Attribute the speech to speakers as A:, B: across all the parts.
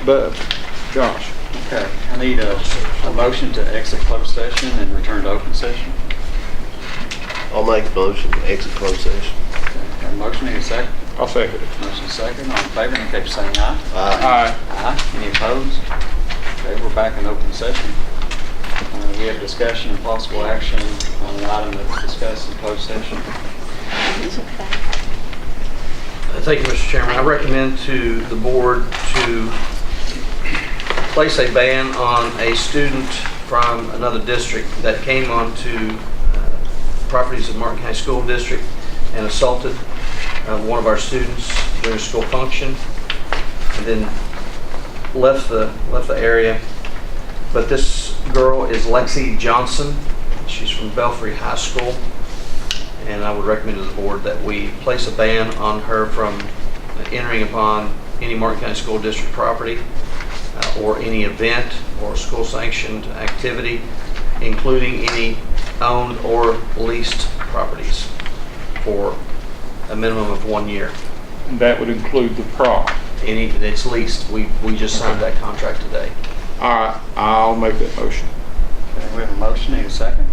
A: But, Josh.
B: Okay, I need a motion to exit closed session and return to open session.
C: I'll make a motion to exit closed session.
B: Okay, a motion, need a second?
A: I'll second it.
B: Motion second, all in favor, indicate by saying aye.
C: Aye.
B: Aye. Any opposed? Okay, we're back in open session. We have discussion and possible action on an item that was discussed in closed session.
D: Thank you, Mr. Chairman. I recommend to the board to place a ban on a student from another district that came onto properties of Martin County School District and assaulted one of our students during a school function, and then left the area. But this girl is Lexi Johnson. She's from Belfry High School, and I would recommend to the board that we place a ban on her from entering upon any Martin County School District property or any event or school sanctioned activity, including any owned or leased properties, for a minimum of 1 year.
A: And that would include the prom.
D: Any that's leased, we just signed that contract today.
A: All right, I'll make that motion.
B: Okay, we have a motion, need a second?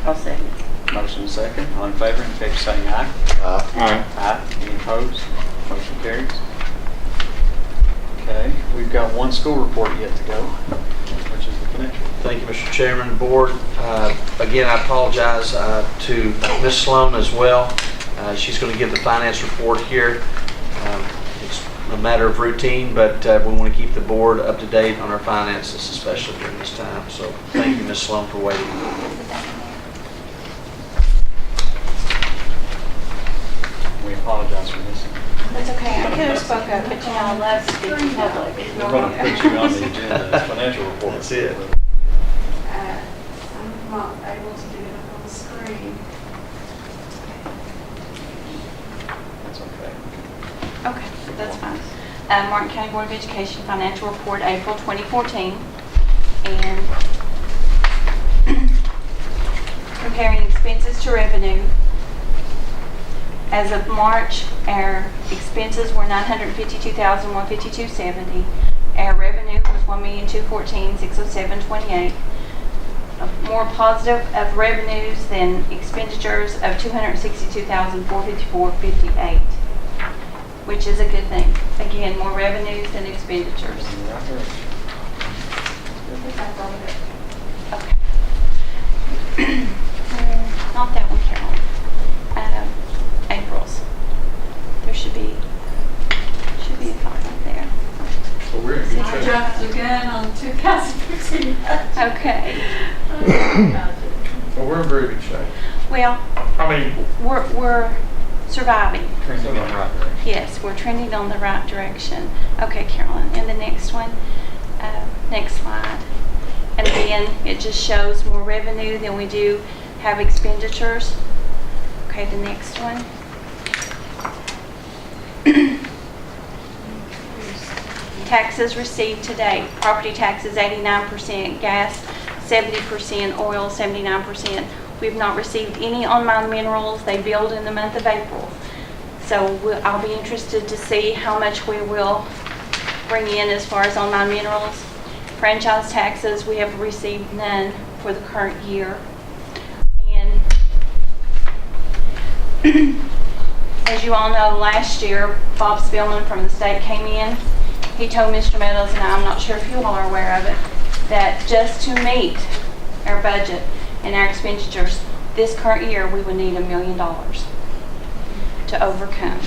E: I'll second.
B: Motion second, all in favor, indicate by saying aye.
C: Aye.
A: Aye.
B: Aye. Any opposed? Motion carries. Okay, we've got one school report yet to go, which is the financial.
D: Thank you, Mr. Chairman, board. Again, I apologize to Ms. Sloan as well. She's going to give the finance report here. It's a matter of routine, but we want to keep the board up to date on our finances, especially during this time. So thank you, Ms. Sloan, for waiting.
B: We apologize for missing.
E: That's okay. I could have spoke up, but you know, I love speaking public.
B: We're going to put you on the agenda as financial report.
D: That's it.
F: I'm not able to do it up on the screen.
B: That's okay.
E: Okay, that's fine. Martin County Board of Education Financial Report, April 2014. And comparing expenses to revenue. As of March, our expenses were $952,152.70. Our revenue was $1,214,607.28. More positive of revenues than expenditures of $262,454.58, which is a good thing. Again, more revenues than expenditures. Okay. Not that one, Carolyn. April's. There should be a file right there.
D: Well, we're in
F: So I jumped again on 2015.
E: Okay.
D: Well, we're in very good shape.
E: Well,
A: I mean,
E: we're surviving.
B: Trending in the right direction.
E: Yes, we're trending on the right direction. Okay, Carolyn. And the next one, next slide. And again, it just shows more revenue than we do have expenditures. Okay, the next one. Taxes received to date. Property taxes 89%, gas 70%, oil 79%. We've not received any on mine minerals. They billed in the month of April. So I'll be interested to see how much we will bring in as far as on mine minerals. Franchise taxes, we have received none for the current year. And as you all know, last year, Bob Spillman from the state came in. He told Mr. Meadows, and I'm not sure if you all are aware of it, that just to meet our budget and our expenditures this current year, we would need $1 million to overcome.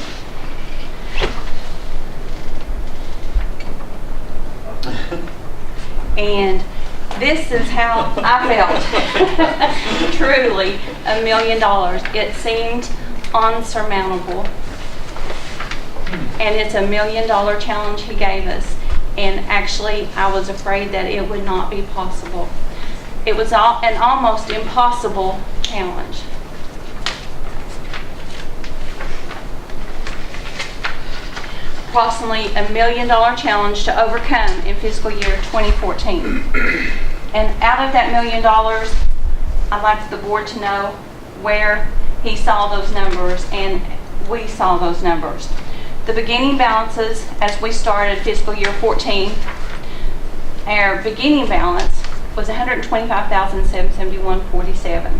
E: And this is how I felt. Truly, $1 million. It seemed unsurmountable. And it's $1 million challenge he gave us. And actually, I was afraid that it would not be possible. It was an almost impossible challenge. Approximately $1 million challenge to overcome in fiscal year 2014. And out of that $1 million, I'd like the board to know where he saw those numbers and we saw those numbers. The beginning balances as we started fiscal year 14, our beginning balance was $125,771.47.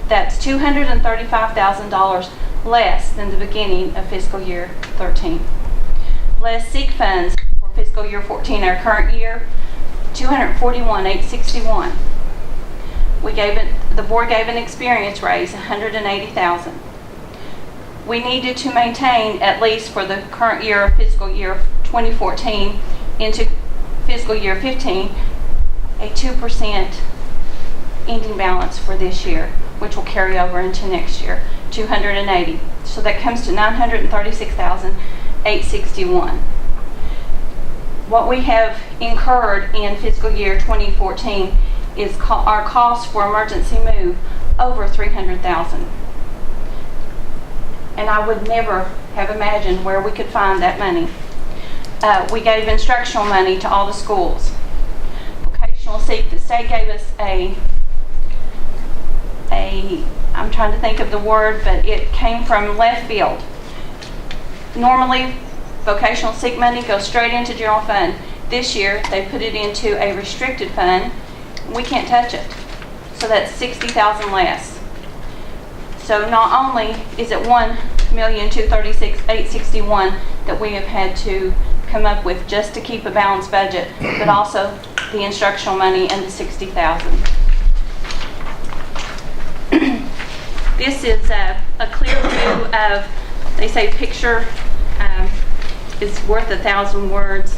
E: That's $235,000 less than the beginning of fiscal year 13. Less SEEK funds for fiscal year 14, our current year, $241,861. The board gave an experience raise, $180,000. We needed to maintain, at least for the current year, fiscal year 2014 into fiscal year 15, a 2% ending balance for this year, which will carry over into next year, $280,000. So that comes to $936,861. What we have incurred in fiscal year 2014 is our cost for emergency move over $300,000. And I would never have imagined where we could find that money. We gave instructional money to all the schools. Vocational SEEK, the state gave us I'm trying to think of the word, but it came from left field. Normally, vocational SEEK money goes straight into general fund. This year, they put it into a restricted fund. We can't touch it. So that's $60,000 less. So not only is it $1,236,861 that we have had to come up with just to keep a balanced budget, but also the instructional money and the $60,000. This is a clear view of, they say picture is worth 1,000 words.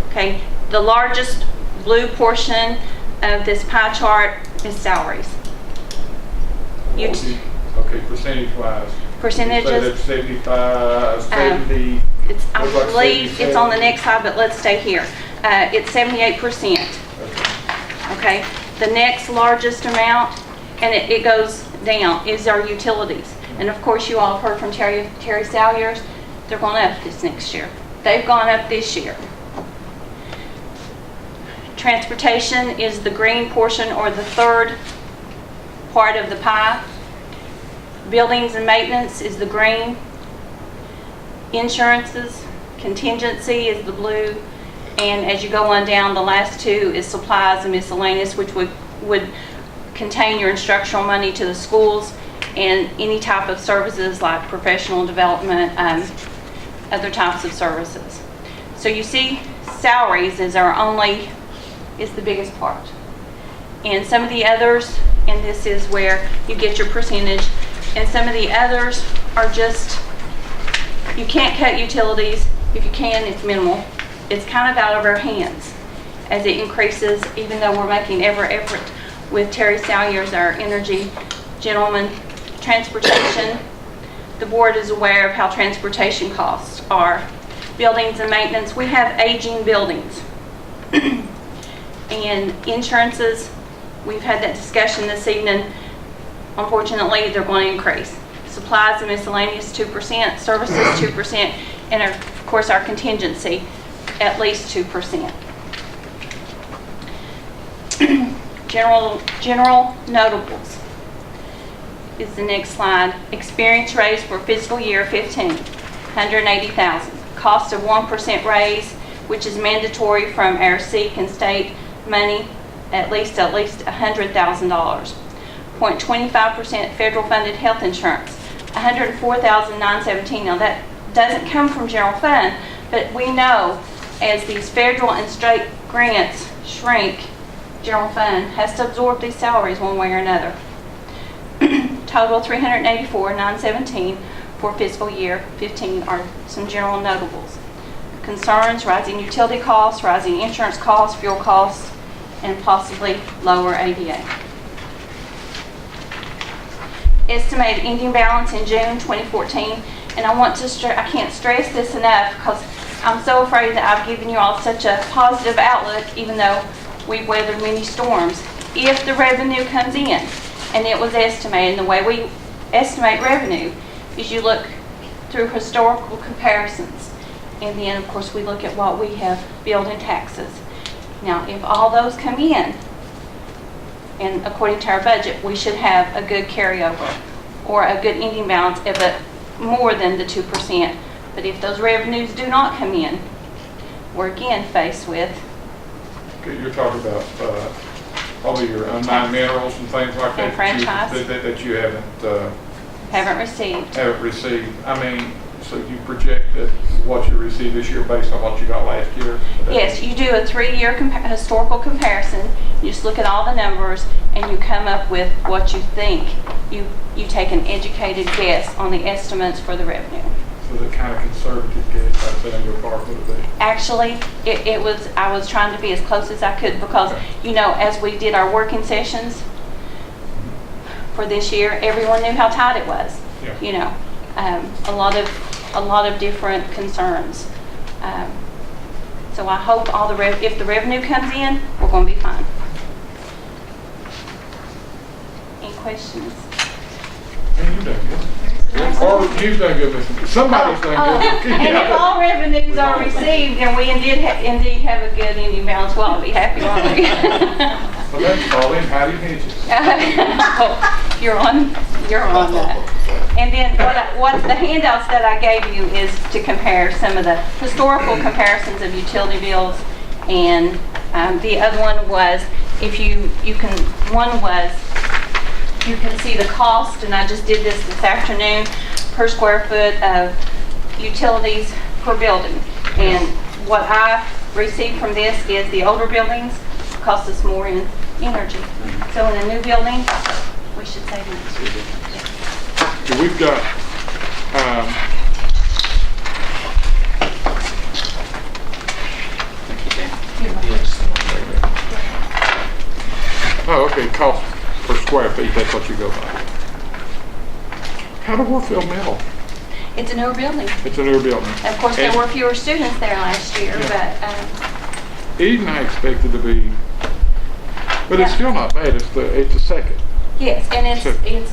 E: Okay, the largest blue portion of this pie chart is salaries.
A: Okay, percentage-wise.
E: Percentages.
A: So that's 75, 70.
E: I believe it's on the next slide, but let's stay here. It's 78%. Okay, the next largest amount, and it goes down, is our utilities. And of course, you all have heard from Terry Salyers, they're going up this next year. They've gone up this year. Transportation is the green portion, or the third part of the pie. Buildings and maintenance is the green. Insurances, contingency is the blue. And as you go on down, the last two is supplies and miscellaneous, which would contain your instructional money to the schools and any type of services like professional development, other types of services. So you see, salaries is the biggest part. And some of the others, and this is where you get your percentage, and some of the others are just, you can't cut utilities. If you can, it's minimal. It's kind of out of our hands as it increases, even though we're making every effort with Terry Salyers, our energy gentleman. Transportation, the board is aware of how transportation costs are. Buildings and maintenance, we have aging buildings. And insurances, we've had that discussion this evening. Unfortunately, they're going to increase. Supplies and miscellaneous 2%, services 2%, and of course our contingency at least 2%. General notables is the next slide. Experience raise for fiscal year 15, $180,000. Cost of 1% raise, which is mandatory from our SEEK and state money, at least $100,000. 0.25% federal funded health insurance, $104,917. Now that doesn't come from general fund, but we know as these federal and state grants shrink, general fund has to absorb these salaries one way or another. Total $384,917 for fiscal year 15 are some general notables. Concerns: rising utility costs, rising insurance costs, fuel costs, and possibly lower ADA. Estimated ending balance in June 2014, and I can't stress this enough because I'm so afraid that I've given you all such a positive outlook, even though we've weathered many storms. If the revenue comes in, and it was estimated, and the way we estimate revenue is you look through historical comparisons, and then of course we look at what we have billed in taxes. Now if all those come in, And according to our budget, we should have a good carryover or a good ending balance of more than the 2%. But if those revenues do not come in, we're again faced with,
A: Okay, you're talking about probably your unmined minerals and things like that.
E: And franchise.
A: That you
E: haven't received.
A: haven't received. I mean, so you project that what you receive this year based on what you got last year?
E: Yes, you do a 3-year historical comparison. You just look at all the numbers and you come up with what you think. You take an educated guess on the estimates for the revenue.
A: So the kind of conservative guess, I'd say, on your part would be.
E: Actually, I was trying to be as close as I could because, you know, as we did our working sessions for this year, everyone knew how tight it was.
A: Yeah.
E: You know, a lot of different concerns. So I hope if the revenue comes in, we're going to be fine. Any questions?
A: Man, you've done good. Or you've done good, Mr. Somebody's done good.
E: And if all revenues are received, and we indeed have a good ending balance, well, I'll be happy, won't we?
A: Well, that's all in Patty Hedges.
E: You're on that. And then what the handouts that I gave you is to compare some of the historical comparisons of utility bills, and the other one was you can see the cost, and I just did this afternoon, per square foot of utilities per building. And what I received from this is the older buildings cost us more in energy. So in a new building, we should save money.
A: Okay, we've got, oh, okay, cost per square feet, that's what you go by. How do Warfield Middle?
E: It's a newer building.
A: It's a newer building.
E: Of course, there were fewer students there last year, but
A: Eden I expected to be, but it's still not bad. It's the second.
E: yes, and it's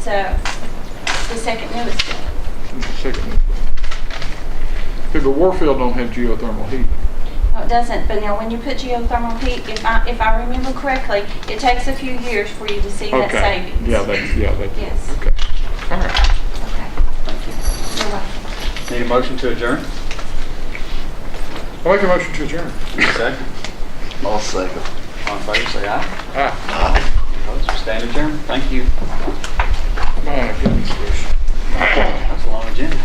E: the second newest building.
A: It's the second. Okay, but Warfield don't have geothermal heat.
E: No, it doesn't, but now when you put geothermal heat, if I remember correctly, it takes a few years for you to see that savings.
A: Yeah, that's.
E: Yes.
A: Okay. All right.
E: Okay. Thank you. You're welcome.
B: Need a motion to adjourn?
A: I'll make a motion to adjourn.
B: Second.
C: I'll second.
B: All in favor, say aye.
A: Ah,
B: Opposed, we stand adjourned. Thank you.
A: my goodness gracious.
B: That's a long agenda.